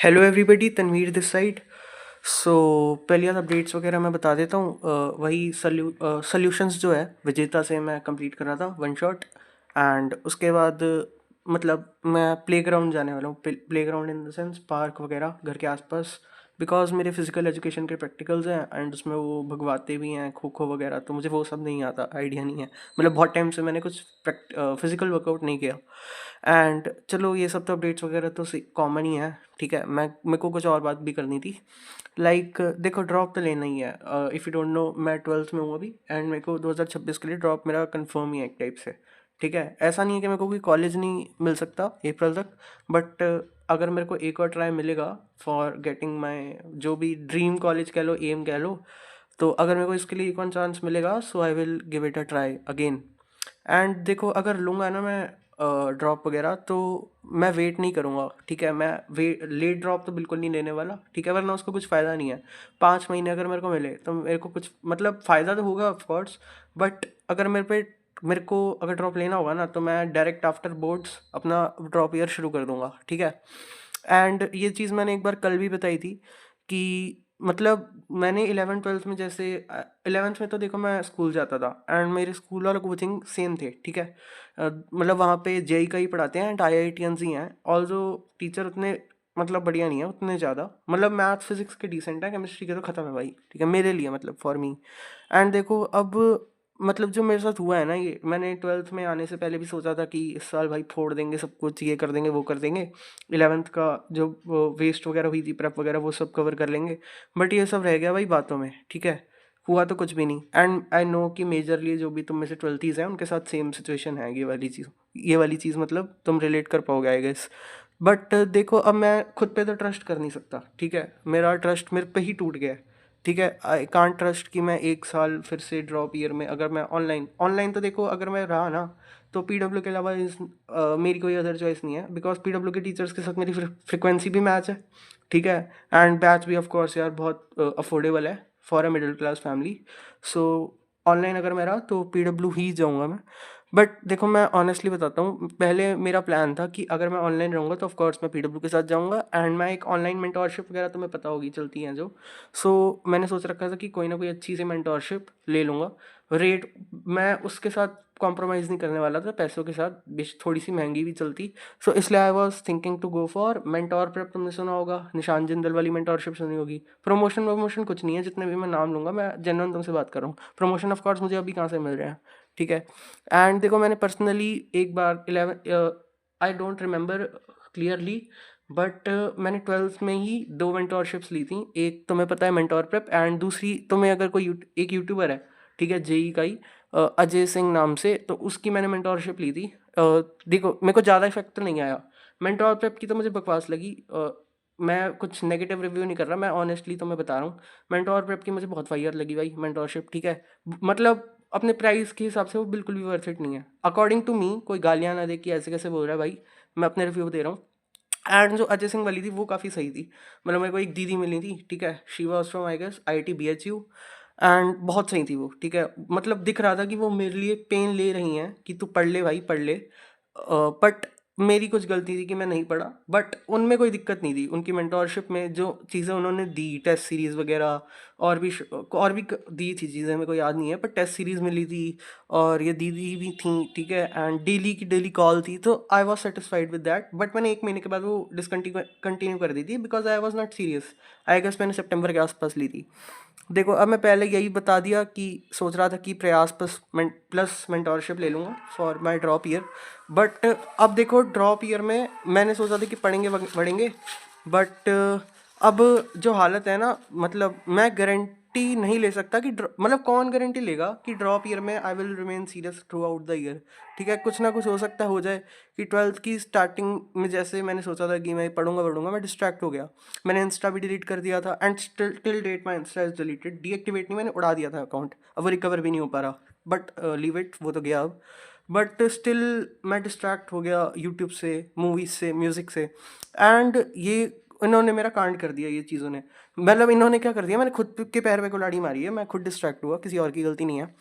Hello everybody, Tanveer this side. So पहले updates वगैरह मैं बता देता हूँ। वही सॉल्यूशंस जो है विजेता से मैं कंप्लीट कर रहा था वन शॉट। एंड उसके बाद मतलब मैं प्लेग्राउंड जाने वाला हूँ। Playground in the sense park वगैरह घर के आसपास। बिकॉज मेरे फिजिकल एजुकेशन के प्रैक्टिकल्स हैं एंड उसमें वो भगवाते भी हैं खो खो वगैरह, तो मुझे वो सब नहीं आता, आइडिया नहीं है। मतलब बहुत टाइम से मैंने कुछ फिजिकल वर्कआउट नहीं किया। एंड चलो ये सब तो अपडेट्स वगैरह तो कॉमन ही है। ठीक है, मैं मेरे को कुछ और बात भी करनी थी। देखो, ड्रॉप तो लेना ही है। इफ़ यू डोंट नो, मैं ट्वेल्थ में हूँ अभी एंड मेरे को 2026 के लिए ड्रॉप मेरा कंफर्म ही है एक टाइप से। ठीक है, ऐसा नहीं है कि मेरे को कोई कॉलेज नहीं मिल सकता अप्रैल तक। बट अगर मेरे को एक और ट्राई मिलेगा फॉर गेटिंग माई जो भी ड्रीम कॉलेज कह लो, एम कह लो, तो अगर मेरे को इसके लिए एक और चांस मिलेगा so I will give it a try again. And देखो, अगर लूँगा ना मैं ड्रॉप वगैरह, तो मैं वेट नहीं करूँगा। ठीक है, मैं वे लेट ड्रॉप तो बिल्कुल नहीं लेने वाला। ठीक है, वरना उसका कुछ फ़ायदा नहीं है। 5 महीने अगर मेरे को मिले तो मेरे को कुछ मतलब फ़ायदा तो होगा ऑफ कोर्स। बट अगर मेरे को अगर ड्रॉप लेना होगा ना, तो मैं डायरेक्ट आफ्टर बोर्ड्स अपना ड्रॉप ईयर शुरू कर दूंगा। ठीक है। एंड ये चीज़ मैंने एक बार कल भी बताई थी कि मतलब मैंने 11th 12th में जैसे 11th में तो देखो मैं स्कूल जाता था एंड मेरे स्कूल और कोचिंग सेम थे। ठीक है। मतलब वहाँ पे जेई का ही पढ़ाते हैं एंड IITians ही हैं। ऑल्सो टीचर उतने मतलब बढ़िया नहीं है उतने ज़्यादा। मतलब मैथ फिजिक्स के डिसेंट है, केमिस्ट्री के तो ख़त्म है भाई। ठीक है, मेरे लिए मतलब फॉर मी। एंड देखो अब मतलब जो मेरे साथ हुआ है ना, ये मैंने 12th में आने से पहले भी सोचा था कि इस साल भाई फोड़ देंगे सब कुछ, ये कर देंगे वो कर देंगे। 11th का जो वेस्ट वगैरह हुई थी प्रेप वगैरह वो सब कवर कर लेंगे। बट ये सब रह गया भाई बातों में। ठीक है, हुआ तो कुछ भी नहीं। एंड आई नो कि मेजरली जो भी तुम में से ट्वेल्थीज हैं उनके साथ सेम सिचुएशन है। ये वाली चीज़ मतलब तुम रिलेट कर पाओगे आई गेस। बट देखो, अब मैं खुद पे तो ट्रस्ट कर नहीं सकता। ठीक है, मेरा ट्रस्ट मेरे पे ही टूट गया है। ठीक है, आई कांट ट्रस्ट कि मैं एक साल फिर से ड्रॉप ईयर में अगर मैं ऑनलाइन ऑनलाइन तो देखो अगर मैं रहा ना, तो पीडब्ल्यू के अलावा मेरी कोई अदर चॉइस नहीं है। बिकॉज पीडब्ल्यू के टीचर्स के साथ मेरी फ्रिक्वेंसी भी मैच है। ठीक है, एंड बैच भी ऑफ कोर्स यार बहुत अफोर्डेबल है for a middle class family. So online अगर मैं रहा तो पीडब्ल्यू ही जाऊँगा मैं। बट देखो, मैं ऑनेस्टली बताता हूँ, पहले मेरा प्लान था कि अगर मैं ऑनलाइन रहूँगा तो ऑफ कोर्स मैं पीडब्ल्यू के साथ जाऊँगा। एंड मैं एक ऑनलाइन मेंटोरशिप वगैरह तुम्हें पता होगी चलती हैं जो। सो मैंने सोच रखा था कि कोई ना कोई अच्छी सी मेंटोरशिप ले लूँगा। रेट मैं उसके साथ कॉम्प्रोमाइज़ नहीं करने वाला था, पैसों के साथ बेश थोड़ी सी महंगी भी चलती। सो इसलिए I was thinking to go for mentor prep. तुमने सुना होगा, निशान जिंदल वाली मेंटोरशिप सुनी होगी। प्रमोशन वमोशन कुछ नहीं है, जितने भी मैं नाम लूँगा मैं जेन्युइन तुमसे बात कर रहा हूँ। प्रमोशन ऑफ कोर्स मुझे अभी कहाँ से मिल रहे हैं। ठीक है। एंड देखो, मैंने पर्सनली एक बार 11 I don't remember clearly, but मैंने 12th में ही 2 मेंटोरशिप्स ली थी। एक तुम्हें पता है मेंटोर प्रेप, एंड दूसरी तुम्हें अगर कोई एक यूट्यूबर है, ठीक है, जेई का ही, अजय सिंह नाम से, तो उसकी मैंने मेंटोरशिप ली थी। देखो मेरे को ज़्यादा इफेक्ट तो नहीं आया। मेंटोर प्रेप की तो मुझे बकवास लगी। मैं कुछ नेगेटिव रिव्यू नहीं कर रहा, मैं ऑनेस्टली तुम्हें बता रहा हूँ। मेंटोर प्रेप की मुझे बहुत वाहियात लगी भाई मेंटोरशिप। ठीक है, मतलब अपने प्राइस के हिसाब से वो बिल्कुल भी वर्थ इट नहीं है अकॉर्डिंग टू मी। कोई गालियाँ ना दे कि ऐसे कैसे बोल रहा है भाई, मैं अपने रिव्यू दे रहा हूँ। एंड जो अजय सिंह वाली थी वो काफ़ी सही थी। मतलब मेरे को एक दीदी मिली थी। ठीक है, she was from I guess IIT BHU। एंड बहुत सही थी वो। ठीक है, मतलब दिख रहा था कि वो मेरे लिए पेन ले रही हैं कि तू पढ़ ले भाई पढ़ ले। बट मेरी कुछ गलती थी कि मैं नहीं पढ़ा। बट उनमें कोई दिक्कत नहीं थी, उनकी मेंटोरशिप में जो चीज़ें उन्होंने दी, टेस्ट सीरीज़ वगैरह, और भी दी थी चीज़ें, मेरे को याद नहीं है, पर टेस्ट सीरीज़ मिली थी। और ये दीदी भी थी। ठीक है, एंड डेली की डेली कॉल थी, तो I was satisfied with that. But मैंने 1 महीने के बाद वो डिसकंटिन्यू कंटिन्यू कर दी थी because I was not serious. I guess मैंने सितंबर के आसपास ली थी। देखो, अब मैं पहले यही बता दिया कि सोच रहा था कि प्रयास प्लस मेंटोरशिप ले लूँगा for my drop year. But अब देखो, ड्रॉप ईयर में मैंने सोचा था कि पढ़ेंगे पढ़ेंगे। बट अब जो हालत है ना, मतलब मैं गारंटी नहीं ले सकता कि मतलब कौन गारंटी लेगा कि ड्रॉप ईयर में I will remain serious through out the year. ठीक है, कुछ ना कुछ हो सकता हो जाए कि 12th की स्टार्टिंग में जैसे मैंने सोचा था कि मैं पढ़ूंगा पढ़ूंगा, मैं डिस्ट्रैक्ट हो गया। मैंने इंस्टा भी डिलीट कर दिया था and still till date my insta is deleted. Deactivate नहीं, मैंने उड़ा दिया था अकाउंट। अब वो रिकवर भी नहीं हो पा रहा। बट लीव इट, वो तो गया अब। बट स्टिल मैं डिस्ट्रैक्ट हो गया यूट्यूब से, मूवीज से, म्यूज़िक से। एंड ये इन्होंने मेरा कांड कर दिया ये चीज़ों ने। मतलब इन्होंने क्या कर दिया, मैंने खुद के पैर पे कुल्हाड़ी मारी है, मैं खुद डिस्ट्रैक्ट हुआ, किसी और की गलती नहीं है।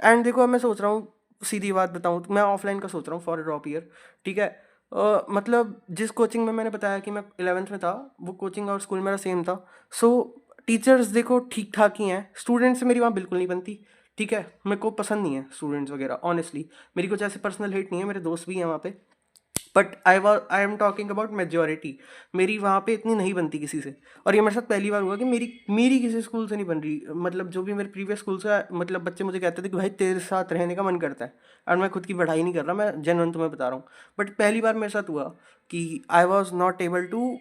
एंड देखो, अब मैं सोच रहा हूँ, सीधी बात बताऊँ तो मैं ऑफलाइन का सोच रहा हूँ फॉर ड्रॉप ईयर। ठीक है, मतलब जिस कोचिंग में मैंने बताया कि मैं 11th में था, वो कोचिंग और स्कूल मेरा सेम था। सो टीचर्स देखो ठीक ठाक ही हैं, स्टूडेंट्स से मेरी वहाँ बिल्कुल नहीं बनती। ठीक है, मेरे को पसंद नहीं है स्टूडेंट्स वगैरह ऑनेस्टली। मेरी कुछ ऐसे पर्सनल हेट नहीं है, मेरे दोस्त भी हैं वहाँ पे। But I am talking about majority. मेरी वहाँ पे इतनी नहीं बनती किसी से। और ये मेरे साथ पहली बार हुआ कि मेरी मेरी किसी स्कूल से नहीं बन रही। मतलब जो भी मेरे प्रीवियस स्कूल से मतलब बच्चे मुझे कहते थे कि भाई तेरे साथ रहने का मन करता है। और मैं खुद की पढ़ाई नहीं कर रहा, मैं जेन्युइन तुम्हें बता रहा हूँ। बट पहली बार मेरे साथ हुआ कि I was not able to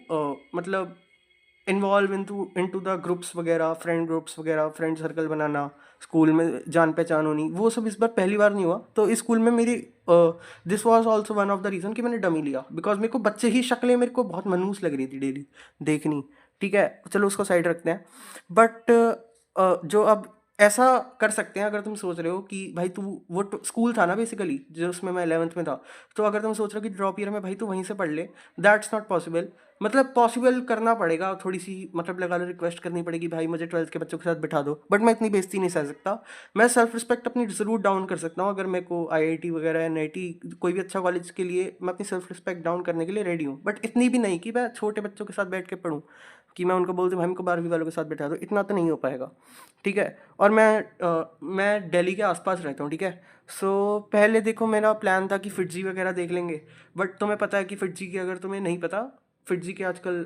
मतलब इन्वॉल्व इनटू द ग्रुप्स वगैरह, फ्रेंड ग्रुप्स वगैरह, फ्रेंड सर्कल बनाना, स्कूल में जान पहचान होनी, वो सब इस बार पहली बार नहीं हुआ। तो इस स्कूल में मेरी this was also one of the reason कि मैंने डमी लिया, बिकॉज मेरे को बच्चे ही शक्लें मेरे को बहुत मनहूस लग रही थी डेली देखनी। ठीक है, चलो उसको साइड रखते हैं। बट जो अब ऐसा कर सकते हैं, अगर तुम सोच रहे हो कि भाई तू वो स्कूल था ना बेसिकली जो उसमें मैं 11th में था, तो अगर तुम सोच रहे हो कि ड्रॉप ईयर में भाई तू वहीं से पढ़ ले, दैट्स नॉट पॉसिबल। मतलब पॉसिबल करना पड़ेगा, थोड़ी सी मतलब लगा लो रिक्वेस्ट करनी पड़ेगी, भाई मुझे 12th के बच्चों के साथ बिठा दो। बट मैं इतनी बेइज्जती नहीं सह सकता। मैं सेल्फ रिस्पेक्ट अपनी ज़रूर डाउन कर सकता हूँ, अगर मेरे को आईआईटी वगैरह एनआईटी कोई भी अच्छा कॉलेज के लिए मैं अपनी सेल्फ रिस्पेक्ट डाउन करने के लिए रेडी हूँ। बट इतनी भी नहीं कि मैं छोटे बच्चों के साथ बैठ के पढ़ूँ, कि मैं उनको बोलती हूँ भाई मेरे को 12वीं वालों के साथ बिठा दो, इतना तो नहीं हो पाएगा। ठीक है। और मैं दिल्ली के आसपास रहता हूँ। ठीक है। सो पहले देखो मेरा प्लान था कि फिटजी वगैरह देख लेंगे। बट तुम्हें पता है कि फिटजी की, अगर तुम्हें नहीं पता, फिटजी के आजकल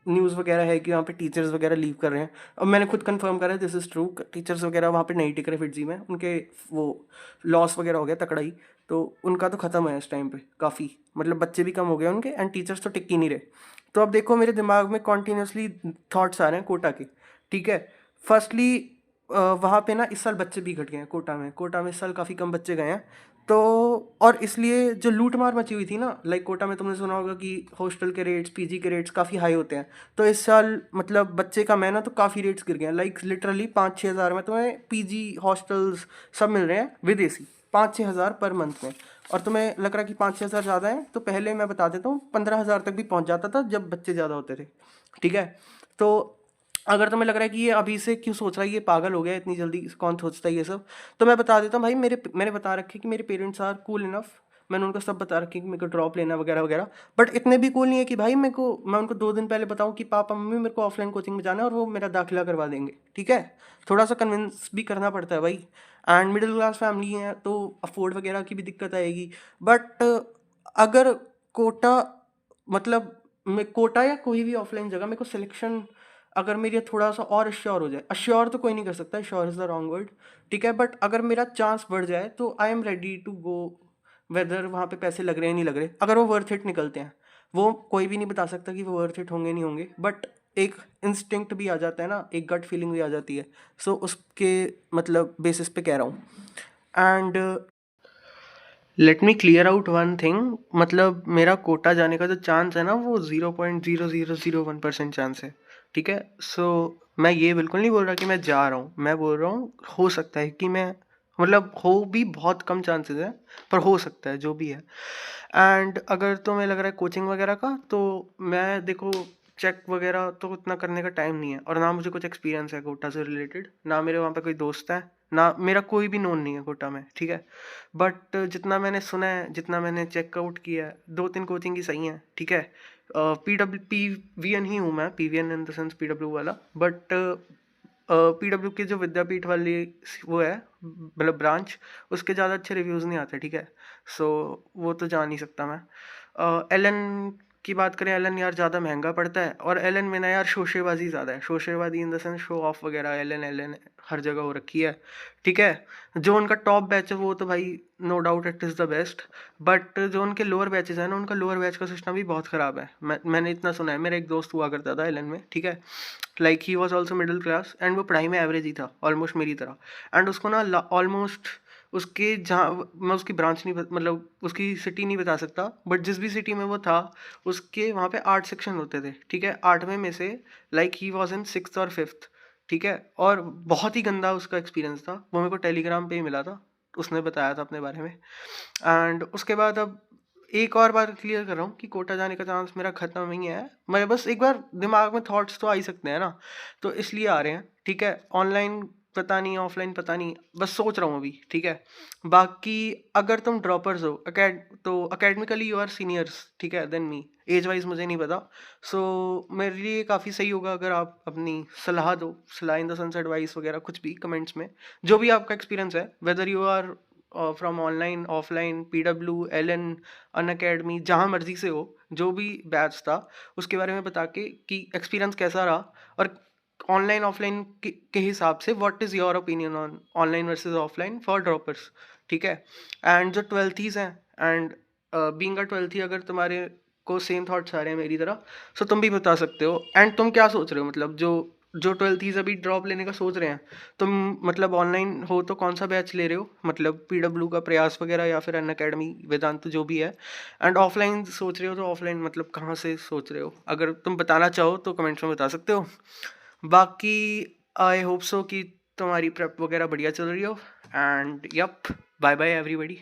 न्यूज़ वगैरह है कि वहाँ पे टीचर्स वगैरह लीव कर रहे हैं। अब मैंने खुद कंफर्म करा है, दिस इज़ ट्रू। टीचर्स वगैरह वहाँ पे नहीं टिक रहे फिटजी में, उनके वो लॉस वगैरह हो गया तकड़ा ही। तो उनका तो ख़त्म है इस टाइम पे काफ़ी, मतलब बच्चे भी कम हो गए उनके एंड टीचर्स तो टिक ही नहीं रहे। तो अब देखो मेरे दिमाग में कॉन्टीन्यूसली थॉट्स आ रहे हैं कोटा के। ठीक है। फर्स्टली वहाँ पे ना इस साल बच्चे भी घट गए हैं कोटा में। कोटा में इस साल काफ़ी कम बच्चे गए हैं। तो और इसलिए जो लूट मार मची हुई थी ना, लाइक कोटा में तुमने सुना होगा कि हॉस्टल के रेट्स, पीजी के रेट्स काफ़ी हाई होते हैं। तो इस साल मतलब बच्चे का मैं ना तो काफ़ी रेट्स गिर गए हैं, लाइक लिटरली 5-6 हज़ार में तुम्हें पीजी हॉस्टल्स सब मिल रहे हैं विदेशी, 5-6 हज़ार पर मंथ में। और तुम्हें लग रहा है कि 5-6 हज़ार ज़्यादा है, तो पहले मैं बता देता हूँ 15 हज़ार तक भी पहुँच जाता था जब बच्चे ज़्यादा होते थे। ठीक है। तो अगर तुम्हें लग रहा है कि ये अभी से क्यों सोच रहा है, ये पागल हो गया इतनी जल्दी कौन सोचता है ये सब, तो मैं बता देता हूँ भाई। मैंने बता रखे कि मेरे पेरेंट्स आर कूल इनफ। मैंने उनको सब बता रखे कि मेरे को ड्रॉप लेना वगैरह वगैरह। बट इतने भी कूल नहीं है कि भाई मैं उनको 2 दिन पहले बताऊँ कि पापा मम्मी मेरे को ऑफलाइन कोचिंग में जाना है और वो मेरा दाखिला करवा देंगे। ठीक है। थोड़ा सा कन्विंस भी करना पड़ता है भाई। एंड मिडिल क्लास फैमिली है तो अफोर्ड वगैरह की भी दिक्कत आएगी। बट अगर कोटा मतलब मैं कोटा या कोई भी ऑफलाइन जगह मेरे को सिलेक्शन, अगर मेरी थोड़ा सा और अश्योर हो जाए, अश्योर तो कोई नहीं कर सकता, sure is the wrong word. ठीक है। बट अगर मेरा चांस बढ़ जाए तो I am ready to go, whether वहाँ पे पैसे लग रहे हैं नहीं लग रहे, अगर वो वर्थ इट निकलते हैं। वो कोई भी नहीं बता सकता कि वो वर्थ इट होंगे नहीं होंगे, बट एक इंस्टिंक्ट भी आ जाता है ना, एक गट फीलिंग भी आ जाती है। सो उसके मतलब बेसिस पे कह रहा हूँ। And let me clear out one thing, मतलब मेरा कोटा जाने का जो चांस है ना, वो 0.0001% चांस है। ठीक है। सो मैं ये बिल्कुल नहीं बोल रहा कि मैं जा रहा हूँ, मैं बोल रहा हूँ हो सकता है कि मैं, मतलब हो भी बहुत कम चांसेस है, पर हो सकता है जो भी है। एंड अगर तुम्हें लग रहा है कोचिंग वगैरह का, तो मैं देखो चेक वगैरह तो उतना करने का टाइम नहीं है, और ना मुझे कुछ एक्सपीरियंस है कोटा से रिलेटेड, ना मेरे वहाँ पे कोई दोस्त है, ना मेरा कोई भी नोन नहीं है कोटा में। ठीक है। बट जितना मैंने सुना है, जितना मैंने चेकआउट किया है, 2-3 कोचिंग ही सही हैं। ठीक है। पीवीएन ही हूँ मैं, PVN in the sense PW वाला। बट पीडब्ल्यू के जो विद्यापीठ वाली वो है, मतलब ब्रांच, उसके ज़्यादा अच्छे रिव्यूज़ नहीं आते। ठीक है। सो वो तो जा नहीं सकता मैं। एलन की बात करें, एलन यार ज़्यादा महंगा पड़ता है, और एलन में ना यार शोशेबाजी ज़्यादा है, शोशेबाजी in the sense show off वगैरह, एलन एलन हर जगह हो रखी है। ठीक है। जो उनका टॉप बैच है वो तो भाई no doubt it is the best. But जो उनके लोअर बैचेस हैं ना, उनका लोअर बैच का सिस्टम भी बहुत ख़राब है। मैंने इतना सुना है, मेरा एक दोस्त हुआ करता था एलन में। ठीक है। Like he was also middle class, and वो पढ़ाई में एवरेज ही था ऑलमोस्ट मेरी तरह। एंड उसको ना ऑलमोस्ट उसके जहाँ, मैं उसकी ब्रांच नहीं मतलब उसकी सिटी नहीं बता सकता, बट जिस भी सिटी में वो था, उसके वहाँ पे 8 सेक्शन होते थे। ठीक है। 8वें में से like he was in 6th और 5th। ठीक है। और बहुत ही गंदा उसका एक्सपीरियंस था, वो मेरे को टेलीग्राम पे ही मिला था, उसने बताया था अपने बारे में। एंड उसके बाद अब एक और बार क्लियर कर रहा हूँ कि कोटा जाने का चांस मेरा ख़त्म नहीं है। मैं बस एक बार दिमाग में थॉट्स तो आ ही सकते हैं ना, तो इसलिए आ रहे हैं। ठीक है। ऑनलाइन पता नहीं, ऑफलाइन पता नहीं, बस सोच रहा हूँ अभी, ठीक है। बाकी अगर तुम ड्रॉपर्स हो तो अकेडमिकली यू आर सीनियर्स, ठीक है, देन मी, एज वाइज मुझे नहीं पता। सो मेरे लिए काफ़ी सही होगा अगर आप अपनी सलाह दो, सलाह इन द सेंस एडवाइस वगैरह कुछ भी कमेंट्स में, जो भी आपका एक्सपीरियंस है, whether you are from online, offline, PW, LN, Unacademy, जहाँ मर्जी से हो, जो भी बैच था उसके बारे में बता के कि एक्सपीरियंस कैसा रहा, और ऑनलाइन ऑफलाइन के हिसाब से what is your opinion on online versus offline for droppers, ठीक है। एंड जो ट्वेल्थीज हैं, एंड बीइंग अ ट्वेल्थी, अगर तुम्हारे को सेम थॉट्स आ रहे हैं मेरी तरह, सो तुम भी बता सकते हो। एंड तुम क्या सोच रहे हो, मतलब जो जो ट्वेल्थीज अभी ड्रॉप लेने का सोच रहे हैं, तुम मतलब ऑनलाइन हो तो कौन सा बैच ले रहे हो, मतलब PW का प्रयास वगैरह या फिर अन अकेडमी, वेदांत, जो भी है। एंड ऑफलाइन सोच रहे हो तो ऑफलाइन मतलब कहाँ से सोच रहे हो, अगर तुम बताना चाहो तो कमेंट्स में बता सकते हो। बाकी आई होप सो कि तुम्हारी प्रेप वगैरह बढ़िया चल रही हो, and yup, bye bye everybody.